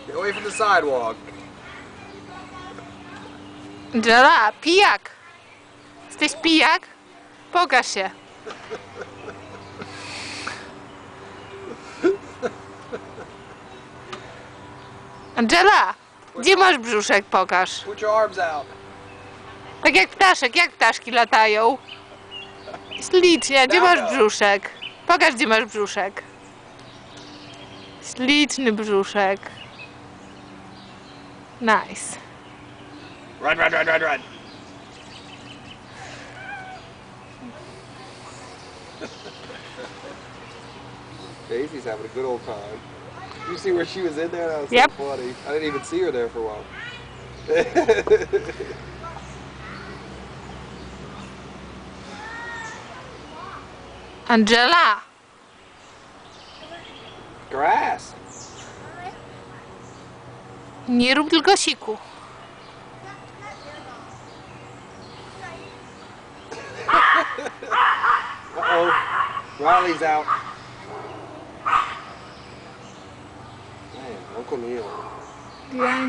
Get away from the sidewalk. Angela, pijak! Jesteś pijak? Pokaż się. Angela, gdzie masz brzuszek? Pokaż. Put your arms out. Tak jak ptaszek, jak ptaszki latają. Ślicznie, gdzie masz brzuszek? Pokaż, gdzie masz brzuszek. Śliczny brzuszek. Nice. Run, run, run, run, run. Daisy's having a good old time. You see where she was in there? That was Yep. so funny. I didn't even see her there for a while. Angela! Grass. Nie rób tylko siku. Uh-oh. Riley's out. Man, Uncle Neil. Ja